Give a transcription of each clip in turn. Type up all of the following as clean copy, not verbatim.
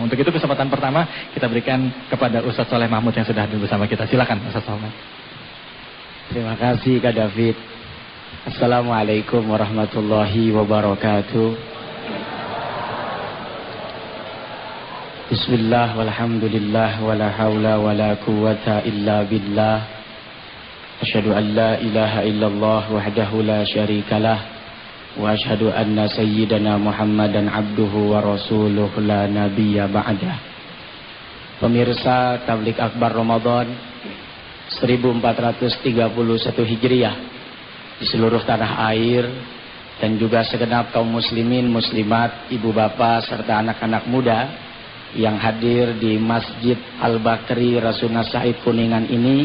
Untuk itu kesempatan pertama kita berikan kepada Ustadz Soleh Mahmud yang sudah hadir bersama kita. Silakan Ustadz Soleh. Terima kasih Kak David. Assalamualaikum warahmatullahi wabarakatuh. Bismillah walhamdulillah wala hawla wala quwwata illa billah. Asyhadu an la ilaha illallah wahdahu la syarikalah wa asyhadu anna sayyidana Muhammadan abduhu wa rasuluhu la nabiyya ba'dah. Pemirsa Tabligh Akbar Ramadan 1431 Hijriah di seluruh tanah air dan juga segenap kaum muslimin muslimat, ibu bapak serta anak-anak muda yang hadir di Masjid Al-Bakri Rasuna Said Kuningan ini,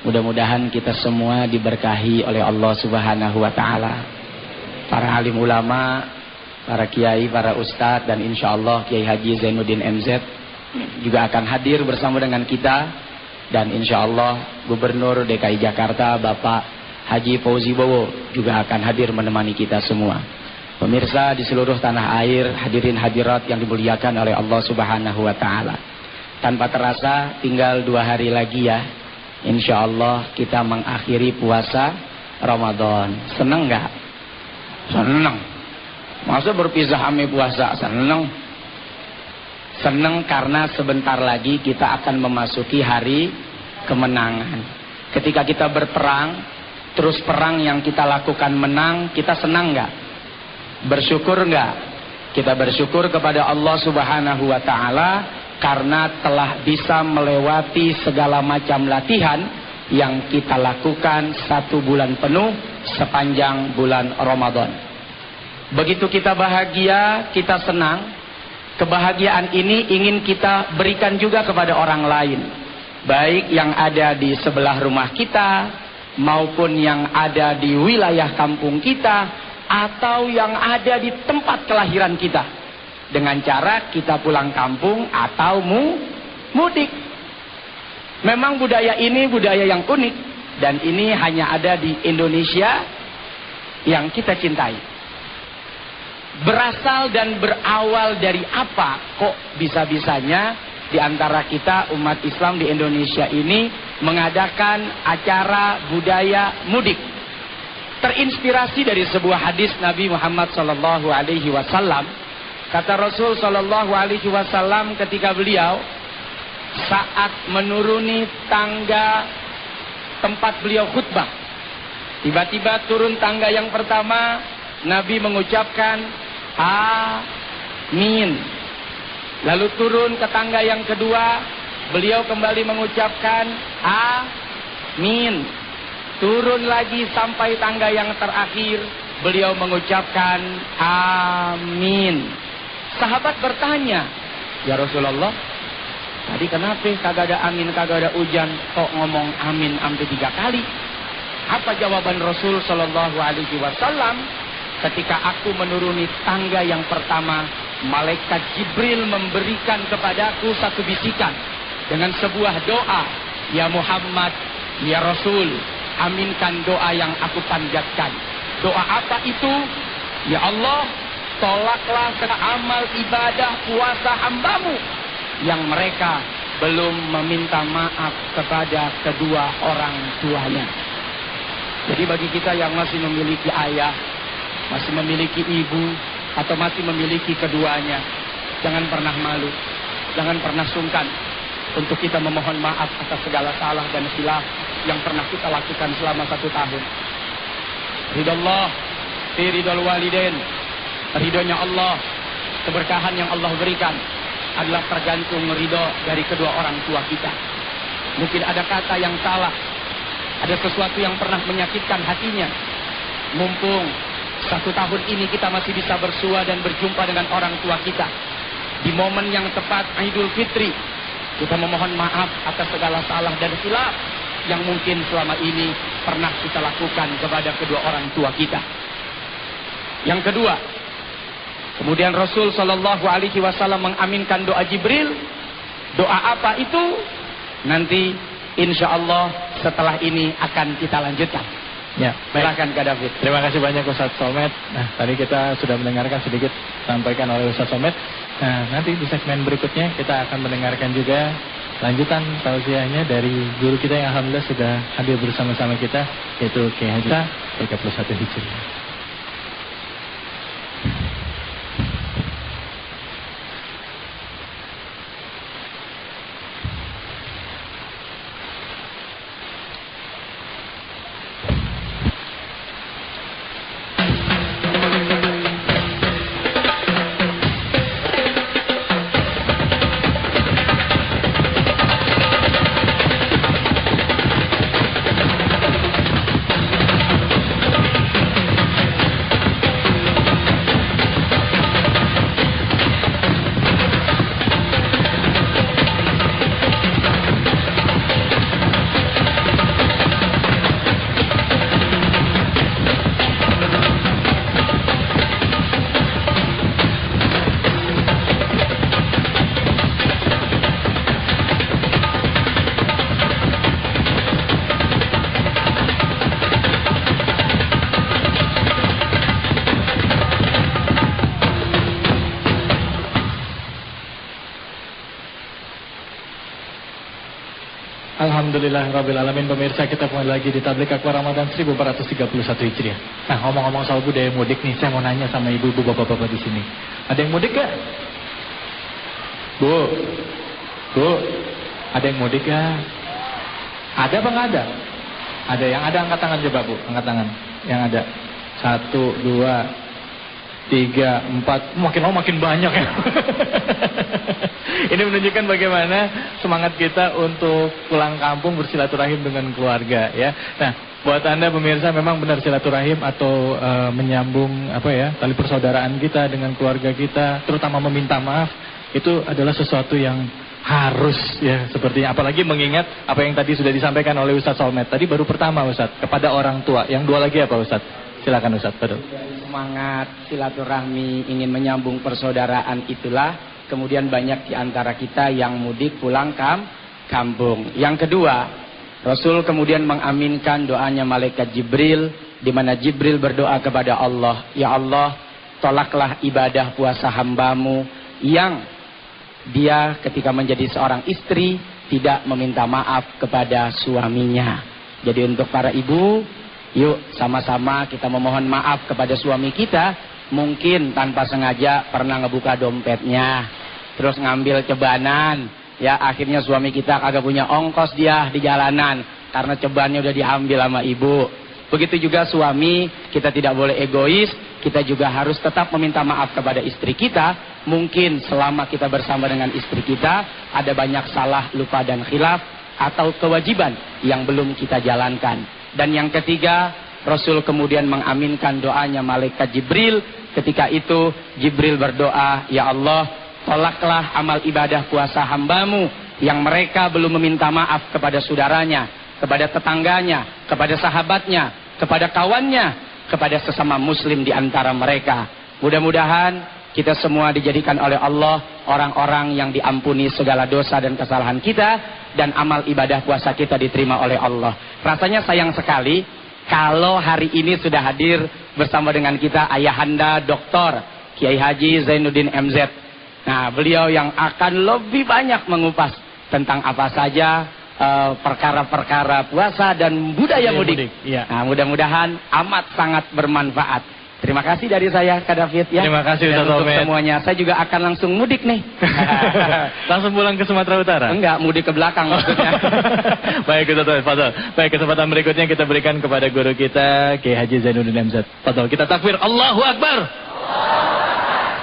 mudah-mudahan kita semua diberkahi oleh Allah Subhanahu wa taala. Para alim ulama, para kiai, para ustadz, dan insya Allah Kiai Haji Zainuddin MZ juga akan hadir bersama dengan kita, dan insya Allah Gubernur DKI Jakarta Bapak Haji Fauzi Bowo juga akan hadir menemani kita semua. Pemirsa di seluruh tanah air, hadirin hadirat yang dimuliakan oleh Allah Subhanahu wa taala. Tanpa terasa tinggal 2 hari lagi ya. Insya Allah kita mengakhiri puasa Ramadan. Senang nggak? Senang. Masa berpisah ame puasa? Senang. Senang karena sebentar lagi kita akan memasuki hari kemenangan. Ketika kita berperang, terus perang yang kita lakukan menang, kita senang nggak? Bersyukur enggak? Kita bersyukur kepada Allah Subhanahu wa taala karena telah bisa melewati segala macam latihan yang kita lakukan 1 bulan penuh sepanjang bulan Ramadan. Begitu kita bahagia, kita senang. Kebahagiaan ini ingin kita berikan juga kepada orang lain, baik yang ada di sebelah rumah kita maupun yang ada di wilayah kampung kita atau yang ada di tempat kelahiran kita, dengan cara kita pulang kampung atau mudik. Memang budaya ini budaya yang unik, dan ini hanya ada di Indonesia yang kita cintai. Berasal dan berawal dari apa kok bisa-bisanya di antara kita umat Islam di Indonesia ini mengadakan acara budaya mudik? Terinspirasi dari sebuah hadis Nabi Muhammad sallallahu alaihi wasallam. Kata Rasul sallallahu alaihi wasallam ketika beliau saat menuruni tangga tempat beliau khutbah, tiba-tiba turun tangga yang pertama, Nabi mengucapkan amin. Lalu turun ke tangga yang kedua, beliau kembali mengucapkan amin. Turun lagi sampai tangga yang terakhir, beliau mengucapkan amin. Sahabat bertanya, ya Rasulullah, tadi kenapa kagak ada amin, kagak ada hujan, kok ngomong amin sampai 3 kali? Apa jawaban Rasul sallallahu alaihi wasallam? Ketika aku menuruni tangga yang pertama, malaikat Jibril memberikan kepadaku satu bisikan dengan sebuah doa, ya Muhammad, ya Rasul, aminkan doa yang aku panjatkan. Doa apa itu? Ya Allah, tolaklah amal ibadah puasa hambamu yang mereka belum meminta maaf kepada kedua orang tuanya. Jadi bagi kita yang masih memiliki ayah, masih memiliki ibu, atau masih memiliki keduanya, jangan pernah malu, jangan pernah sungkan untuk kita memohon maaf atas segala salah dan khilaf yang pernah kita lakukan selama 1 tahun. Ridallah fi ridal walidain, ridhonya Allah, keberkahan yang Allah berikan adalah tergantung ridho dari kedua orang tua kita. Mungkin ada kata yang salah, ada sesuatu yang pernah menyakitkan hatinya. Mumpung 1 tahun ini kita masih bisa bersua dan berjumpa dengan orang tua kita, di momen yang tepat Idul Fitri, kita memohon maaf atas segala salah dan khilaf yang mungkin selama ini pernah kita lakukan kepada kedua orang tua kita. Yang kedua, kemudian Rasul sallallahu alaihi wasallam mengaminkan doa Jibril. Doa apa itu? Nanti insya Allah setelah ini akan kita lanjutkan. Ya, silakan Kak David. Terima kasih banyak Ustaz Somad. Nah, tadi kita sudah mendengarkan sedikit sampaikan oleh Ustaz Somad Nah, nanti di segmen berikutnya kita akan mendengarkan juga lanjutan tausiahnya dari guru kita yang alhamdulillah sudah hadir bersama-sama kita, yaitu Kiai Haji 31 Hijriah. Alhamdulillahirrabbilalamin. Pemirsa, kita kembali lagi di Tablik Akbar Ramadan 1431 Hijriah. Nah, ngomong-ngomong soal budaya mudik nih, saya mau nanya sama ibu-ibu, bapak-bapak di sini. Ada yang mudik gak? Bu, ada yang mudik gak? Ada apa nggak ada? Ada. Yang ada angkat tangan coba, Bu. Angkat tangan. Yang ada 1, 2, 3, 4. Makin lama makin banyak ya. Ini menunjukkan bagaimana semangat kita untuk pulang kampung bersilaturahim dengan keluarga ya. Nah, buat Anda pemirsa, memang benar silaturahim atau menyambung tali persaudaraan kita dengan keluarga kita, terutama meminta maaf, itu adalah sesuatu yang harus ya sepertinya. Apalagi mengingat apa yang tadi sudah disampaikan oleh Ustadz Solmed. Tadi baru pertama Ustadz kepada orang tua. Yang dua lagi apa Ustadz? Silakan Ustadz. Betul. Semangat silaturahmi ingin menyambung persaudaraan itulah kemudian banyak di antara kita yang mudik pulang kampung. Yang kedua, Rasul kemudian mengaminkan doanya malaikat Jibril, di mana Jibril berdoa kepada Allah, ya Allah, tolaklah ibadah puasa hambamu yang dia ketika menjadi seorang istri tidak meminta maaf kepada suaminya. Jadi untuk para ibu, yuk sama-sama kita memohon maaf kepada suami kita. Mungkin tanpa sengaja pernah ngebuka dompetnya, terus ngambil cebanan, ya akhirnya suami kita kagak punya ongkos dia di jalanan karena cebannya udah diambil sama ibu. Begitu juga suami, kita tidak boleh egois, kita juga harus tetap meminta maaf kepada istri kita. Mungkin selama kita bersama dengan istri kita ada banyak salah, lupa dan khilaf atau kewajiban yang belum kita jalankan. Dan yang ketiga, Rasul kemudian mengaminkan doanya malaikat Jibril. Ketika itu Jibril berdoa, ya Allah, tolaklah amal ibadah puasa hambamu yang mereka belum meminta maaf kepada saudaranya, kepada tetangganya, kepada sahabatnya, kepada kawannya, kepada sesama muslim di antara mereka. Mudah-mudahan kita semua dijadikan oleh Allah orang-orang yang diampuni segala dosa dan kesalahan kita, dan amal ibadah puasa kita diterima oleh Allah. Rasanya sayang sekali kalau hari ini sudah hadir bersama dengan kita Ayahanda Dr. Kiai Haji Zainuddin MZ. Nah, beliau yang akan lebih banyak mengupas tentang apa saja perkara-perkara puasa dan budaya mudik. Ya. Nah, mudah-mudahan amat sangat bermanfaat. Terima kasih dari saya, Kak David ya. Terima kasih dan Ustaz untuk Solmed. semuanya, saya juga akan langsung mudik nih. Langsung pulang ke Sumatera Utara? Enggak, mudik ke belakang maksudnya. Baik Ustaz Solmed, fadhol. Baik, kesempatan berikutnya kita berikan kepada guru kita Kiai Haji Zainuddin MZ. Fadhol, kita takbir Allahu Akbar.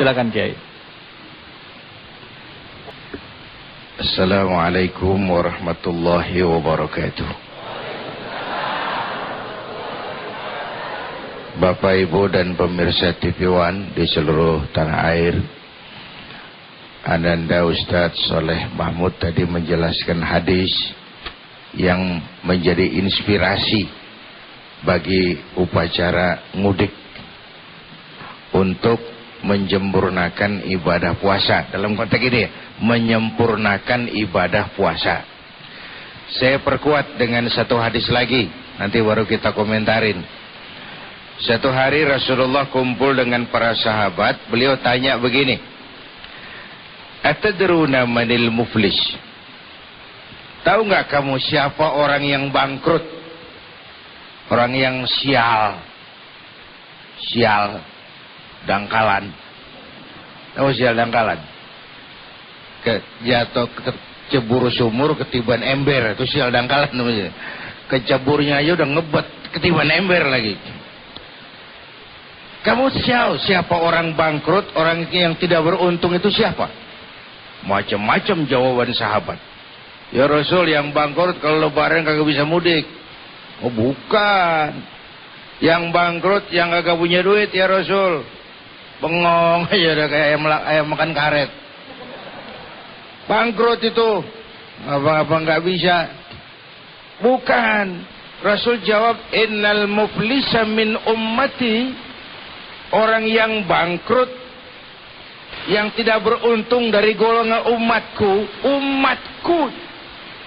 Silakan Kiai. Assalamualaikum warahmatullahi wabarakatuh. Bapak, Ibu, dan pemirsa TV One di seluruh tanah air, Ananda Ustadz Soleh Mahmud tadi menjelaskan hadis yang menjadi inspirasi bagi upacara mudik untuk menyempurnakan ibadah puasa. Dalam konteks ini, menyempurnakan ibadah puasa. Saya perkuat dengan satu hadis lagi, nanti baru kita komentarin. Satu hari Rasulullah kumpul dengan para sahabat, beliau tanya begini, Atadruna manil muflis? Tahu nggak kamu siapa orang yang bangkrut? Orang yang sial, dangkalan. Tahu sial dangkalan? Jatuh kecebur sumur ketiban ember, itu sial dangkalan namanya. Keceburnya aja udah ngebet, ketiban ember lagi. Kamu siapa orang bangkrut, orang yang tidak beruntung itu siapa? Macam-macam jawaban sahabat. Ya Rasul, yang bangkrut kalau lebaran kagak bisa mudik. Oh bukan. Yang bangkrut yang kagak punya duit ya Rasul. Bengong aja udah kayak ayam makan karet. Bangkrut itu apa-apa nggak bisa. Bukan. Rasul jawab, innal muflisa min ummati, orang yang bangkrut, yang tidak beruntung dari golongan umatku,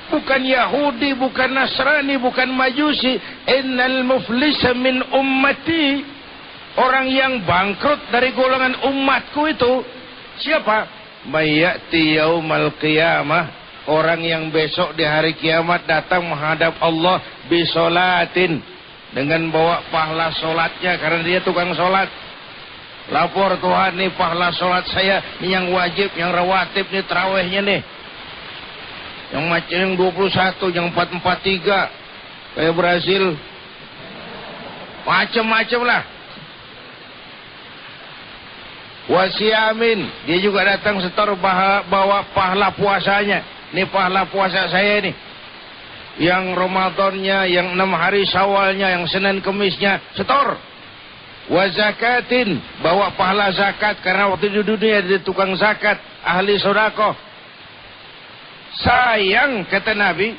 bukan Yahudi, bukan Nasrani, bukan Majusi. Innal muflisa min ummati, orang yang bangkrut dari golongan umatku itu siapa? Mayati yaumal qiyamah, orang yang besok di hari kiamat datang menghadap Allah bisolatin, dengan bawa pahala solatnya, karena dia tukang solat. Lapor Tuhan, nih pahala solat saya, nih yang wajib, yang rawatib, nih terawihnya nih, yang macam yang 21, yang 443 kayak Brasil, macam-macam lah. Wasiamin, dia juga datang setor bawa pahala puasanya. Ini pahala puasa saya nih, yang Ramadannya, yang 6 hari Syawalnya, yang Senin Kemisnya, setor. Wa zakatin, bawa pahala zakat, karena waktu di dunia dia tukang zakat, ahli sedekah. Sayang, kata Nabi,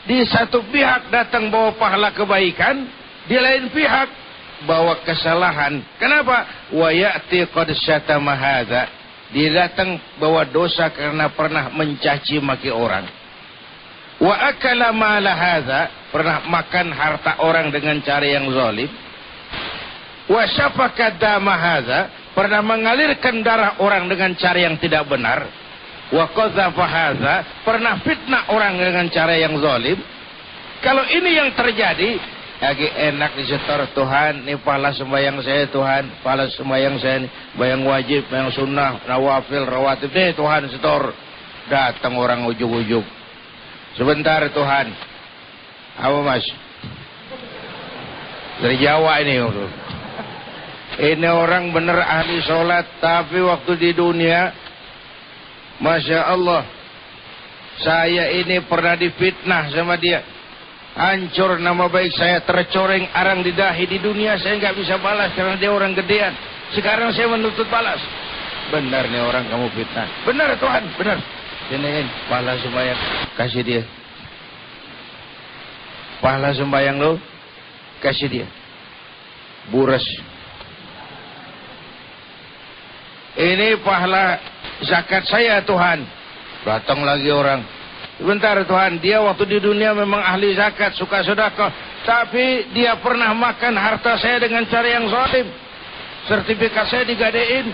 di satu pihak datang bawa pahala kebaikan, di lain pihak bawa kesalahan. Kenapa? Wa ya'ti qad syatama hadza, dia datang bawa dosa karena pernah mencaci maki orang. Wa akala mala hadza, pernah makan harta orang dengan cara yang zalim. Wa syafaka dama hadza, pernah mengalirkan darah orang dengan cara yang tidak benar. Wa qadzafa hadza, pernah fitnah orang dengan cara yang zalim. Kalau ini yang terjadi, lagi enak disetor. Tuhan, ini pahala sembahyang saya Tuhan, pahala sembahyang saya ini, bayang wajib, bayang sunnah, nawafil, rawatib, nih Tuhan setor. Datang orang ujug-ujug, sebentar Tuhan. Apa mas? Dari Jawa ini. Ini orang bener ahli sholat, tapi waktu di dunia, Masya Allah, saya ini pernah difitnah sama dia. Hancur nama baik saya, tercoreng arang di dahi. Di dunia saya nggak bisa balas karena dia orang gedean. Sekarang saya menuntut balas. Benar nih orang kamu fitnah. Benar Tuhan, benar. Siniin pahala sembahyang, kasih dia. Pahala sembahyang lo, kasih dia. Buras. Ini pahala zakat saya Tuhan. Datang lagi orang. Sebentar Tuhan, dia waktu di dunia memang ahli zakat, suka sedekah, tapi dia pernah makan harta saya dengan cara yang zalim. Sertifikat saya digadein.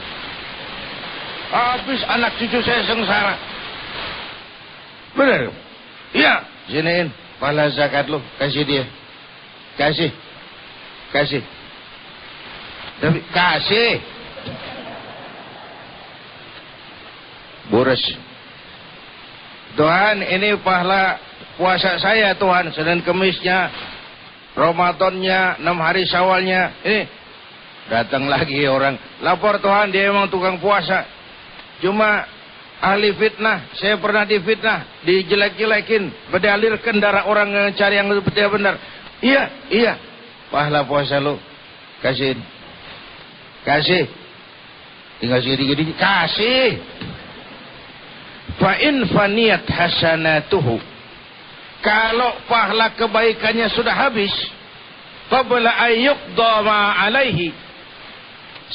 Habis anak cucu saya sengsara. Benar? Iya. Siniin pahala zakat lu, kasih dia. Kasih. Tapi kasih. Boros. Tuhan, ini pahala puasa saya Tuhan, Senin Kemisnya, Ramadannya, 6 hari Syawalnya. Ini datang lagi orang, lapor Tuhan, dia memang tukang puasa, cuma ahli fitnah. Saya pernah difitnah, dijelek-jelekin, berdalirkan darah orang yang cari yang tidak benar. Iya, pahala puasa lu, kasih. Tinggal sedikit-sedikit, kasih. Fa in faniyat hasanatuhu, kalau pahala kebaikannya sudah habis, qabla ayyuqda ma alaihi,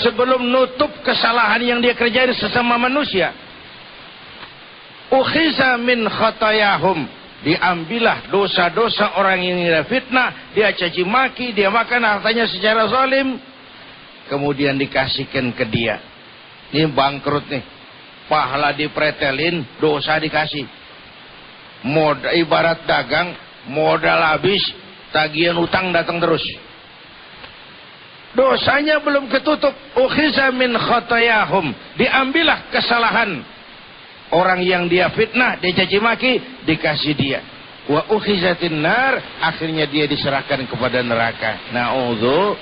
sebelum nutup kesalahan yang dia kerjain sesama manusia, ukhiza min khatayahum, diambillah dosa-dosa orang yang dia fitnah, dia caci maki, dia makan hartanya secara zalim, kemudian dikasihkan ke dia. Ini bangkrut nih. pahala dipretelin, dosa dikasih. Modal ibarat dagang, modal habis, tagihan utang datang terus. Dosanya belum ketutup. Ukhiza min khatayahum, diambillah kesalahan orang yang dia fitnah, dia caci maki, dikasih dia. Wa ukhizatin nar, akhirnya dia diserahkan kepada neraka. Na'udzu.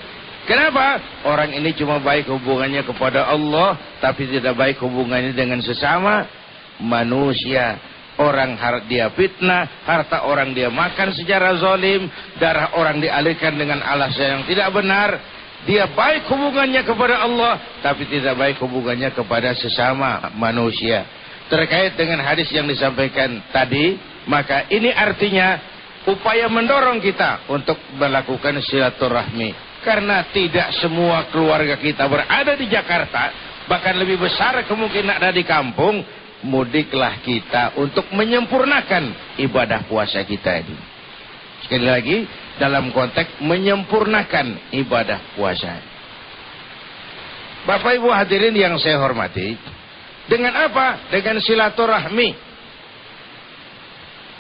Kenapa? Orang ini cuma baik hubungannya kepada Allah, tapi tidak baik hubungannya dengan sesama manusia. Orang dia fitnah, harta orang dia makan secara zalim, darah orang dialirkan dengan alasan yang tidak benar. Dia baik hubungannya kepada Allah, tapi tidak baik hubungannya kepada sesama manusia. Terkait dengan hadis yang disampaikan tadi, maka ini artinya upaya mendorong kita untuk melakukan silaturahmi. Karena tidak semua keluarga kita berada di Jakarta, bahkan lebih besar kemungkinan ada di kampung. Mudiklah kita untuk menyempurnakan ibadah puasa kita ini. Sekali lagi, dalam konteks menyempurnakan ibadah puasa. Bapak Ibu hadirin yang saya hormati, dengan apa? Dengan silaturahmi.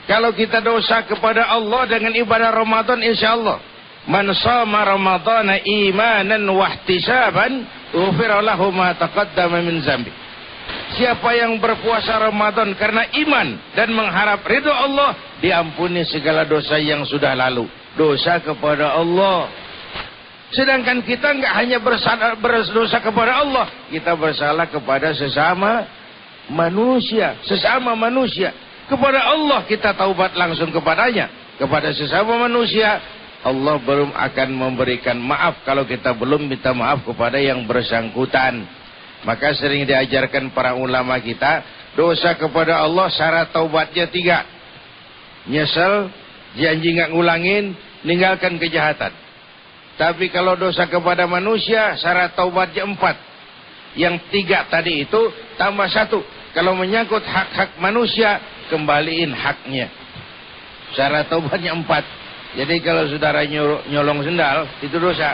Kalau kita dosa kepada Allah dengan ibadah Ramadan, insya Allah, man shama ramadhana imanan wahtisaban ghufira lahu ma taqaddama min dzambi. Siapa yang berpuasa Ramadan karena iman dan mengharap ridho Allah, diampuni segala dosa yang sudah lalu. Dosa kepada Allah. Sedangkan kita nggak hanya berdosa kepada Allah, kita bersalah kepada sesama manusia. Sesama manusia. Kepada Allah kita taubat langsung kepadanya. Kepada sesama manusia, Allah belum akan memberikan maaf kalau kita belum minta maaf kepada yang bersangkutan. Maka sering diajarkan para ulama kita, dosa kepada Allah syarat taubatnya 3. Nyesel, janji nggak ngulangin, ninggalkan kejahatan. Tapi kalau dosa kepada manusia syarat taubatnya 4. Yang 3 tadi itu tambah 1. Kalau menyangkut hak-hak manusia, kembaliin haknya. Syarat taubatnya 4. Jadi kalau saudara nyolong sendal, itu dosa.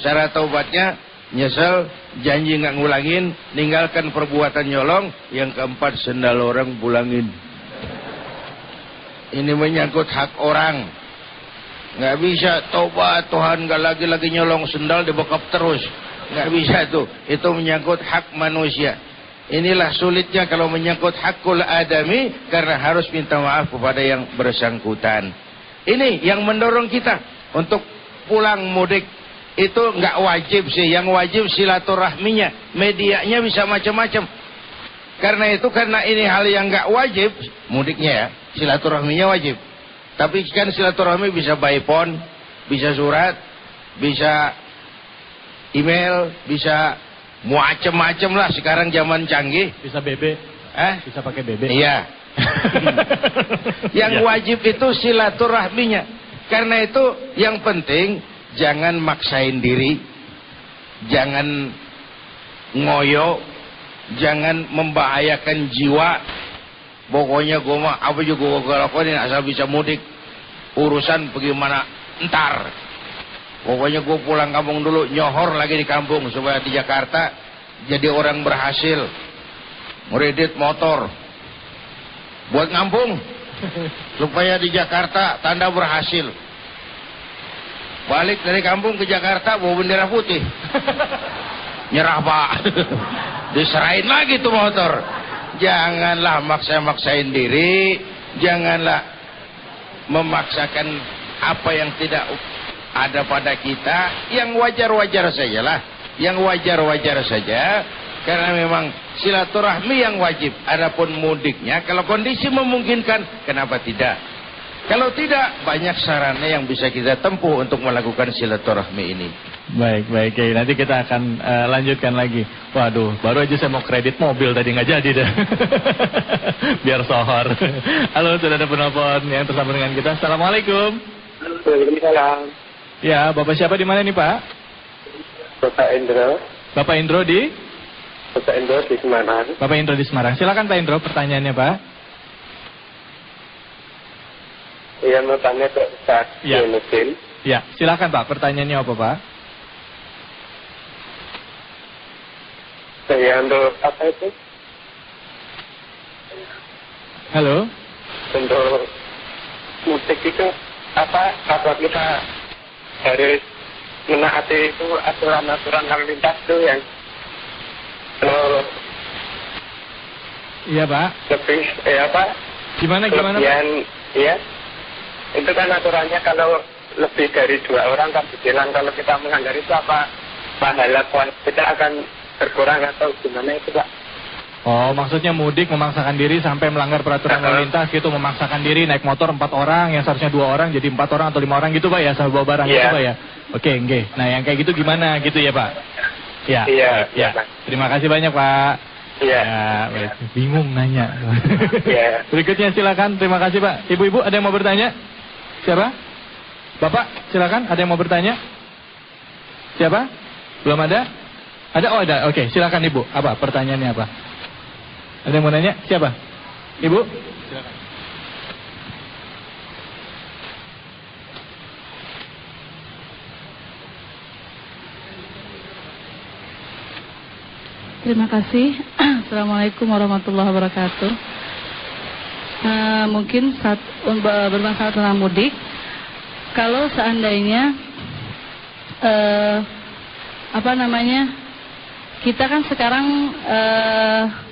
Syarat taubatnya nyesel, janji nggak ngulangin, ninggalkan perbuatan nyolong. Yang keempat, sendal orang pulangin. Ini menyangkut hak orang. Nggak bisa taubat, Tuhan nggak lagi nyolong sendal, dibekap terus. Nggak bisa tuh. Itu menyangkut hak manusia. Inilah sulitnya kalau menyangkut hakul adami, karena harus minta maaf kepada yang bersangkutan. Ini yang mendorong kita untuk pulang mudik. Itu nggak wajib sih, yang wajib silaturahminya. Medianya bisa macam-macam. Karena ini hal yang nggak wajib, mudiknya ya, silaturahminya wajib. Tapi kan silaturahmi bisa by phone, bisa surat, bisa email, bisa macam-macam lah. Sekarang zaman canggih. Bisa BB. Bisa pakai BB. Iya. Yang wajib itu silaturahminya. Karena itu yang penting, jangan maksain diri, jangan ngoyo, jangan membahayakan jiwa. Pokoknya gue mah apa juga gue lakuin asal bisa mudik. Urusan bagaimana entar. Pokoknya gue pulang kampung dulu, nyohor lagi di kampung supaya di Jakarta jadi orang berhasil. Ngeredit motor buat ngampung supaya di Jakarta tanda berhasil. Balik dari kampung ke Jakarta bawa bendera putih. Nyerah Pak. Diserahin lagi tuh motor. Janganlah maksa-maksain diri. Janganlah memaksakan apa yang tidak ada pada kita. Yang wajar-wajar saja lah. Yang wajar-wajar saja. Karena memang silaturahmi yang wajib. Adapun mudiknya, kalau kondisi memungkinkan, kenapa tidak? Kalau tidak, banyak sarana yang bisa kita tempuh untuk melakukan silaturahmi ini. Baik, Kiai. Nanti kita akan lanjutkan lagi. Waduh, baru aja saya mau kredit mobil tadi nggak jadi dah. Biar sohor. Halo, sudah ada penelpon yang tersambung dengan kita. Assalamualaikum. Waalaikumsalam. Ya, Bapak siapa di mana nih Pak? Bapak Indro. Bapak Indro di? Bapak Indro di Semarang. Bapak Indro di Semarang. Silakan Pak Indro, pertanyaannya Pak. Iya, mau tanya ke Ustaz Yunussin. Ya, silakan Pak. Pertanyaannya apa Pak? Saya untuk apa itu? Halo. Untuk mudik itu apa kita harus menaati itu aturan-aturan lalu lintas itu yang Iya Pak. lebih Gimana Pak? Iya. Itu kan aturannya kalau lebih dari 2 orang kan berjalan, kalau kita melanggar itu apa pahala kita akan berkurang atau gimana itu Pak? Oh, maksudnya mudik memaksakan diri sampai melanggar peraturan lalu lintas gitu, memaksakan diri naik motor 4 orang yang seharusnya 2 orang jadi 4 orang atau 5 orang gitu Pak ya, sambil bawa barang gitu Pak ya. Oke, nggih. Nah, yang kayak gitu gimana gitu ya Pak? Ya. Iya. Terima kasih banyak Pak. Iya. Ya, bingung nanya. Iya. Berikutnya silakan. Terima kasih Pak. Ibu-ibu ada yang mau bertanya? Siapa? Bapak, silakan. Ada yang mau bertanya? Siapa? Belum ada? Ada? Oh ada. Oke, silakan Ibu. Apa pertanyaannya apa? Ada yang mau nanya? Siapa? Ibu? Silakan. Terima kasih. Assalamualaikum warahmatullahi wabarakatuh. Mungkin bermasalah tentang mudik. Kalau seandainya kita kan sekarang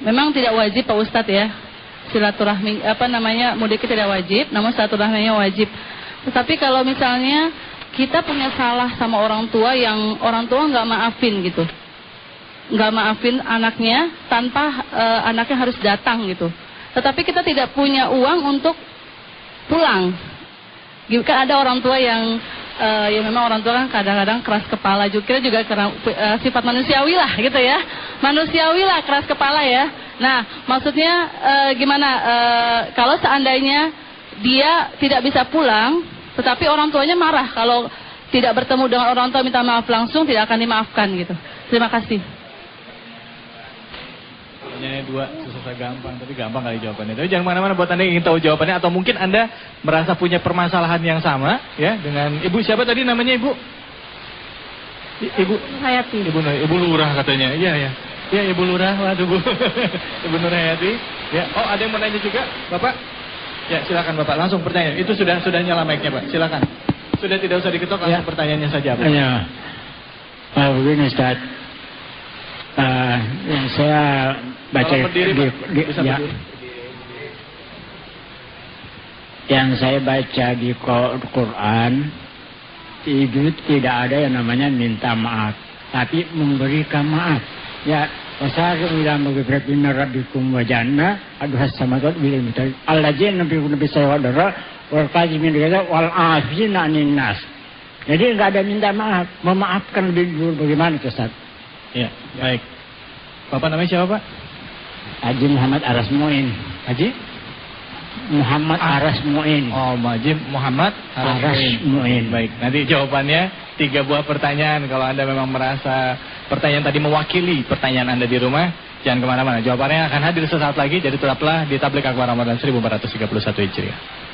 memang tidak wajib Pak Ustadz ya, silaturahmi mudik tidak wajib, namun silaturahminya wajib. Tetapi kalau misalnya kita punya salah sama orang tua yang orang tua nggak maafin gitu, nggak maafin anaknya tanpa anaknya harus datang gitu. Tetapi kita tidak punya uang untuk pulang. Kan ada orang tua yang memang orang tua kan kadang-kadang keras kepala juga sifat manusiawi lah gitu ya. Manusiawi lah keras kepala ya. Nah, maksudnya gimana kalau seandainya dia tidak bisa pulang, tetapi orang tuanya marah kalau tidak bertemu dengan orang tua minta maaf langsung, tidak akan dimaafkan gitu. Terima kasih. Pertanyaannya 2, susah gampang, tapi gampang kali jawabannya. Tapi jangan mana-mana buat Anda yang ingin tahu jawabannya, atau mungkin Anda merasa punya permasalahan yang sama ya dengan Ibu siapa tadi namanya Ibu? Ibu Hayati. Ibu Lurah katanya. Iya. Iya Ibu Lurah, waduh Bu. Ibu Nur Hayati. Ya, oh ada yang mau nanya juga, Bapak? Ya, silakan Bapak, langsung pertanyaan. Itu sudah nyala mic-nya, Pak. Silakan. Sudah tidak usah diketok, langsung ya. Pertanyaannya saja, Pak. Iya. Begini Ustaz. Yang saya baca yang saya baca di Quran itu tidak ada yang namanya minta maaf, tapi memberikan maaf. Ya, wasari'u ila maghfiratin min rabbikum wa jannah aduhas samawati bil mutal alladzina nabi sawadara wal qazimin wal afina 'anil nas. Jadi enggak ada minta maaf, memaafkan lebih dulu. Bagaimana Ustaz? Ya, baik. Bapak namanya siapa Pak? Haji Muhammad Aras Muin. Haji? Muhammad Aras Muin. Oh, Haji Muhammad Aras Muin. Baik, nanti jawabannya 3 buah pertanyaan. Kalau Anda memang merasa pertanyaan tadi mewakili pertanyaan Anda di rumah, jangan kemana-mana. Jawabannya akan hadir sesaat lagi, jadi tetaplah di Tabligh Akbar Ramadan 1431 Hijriah.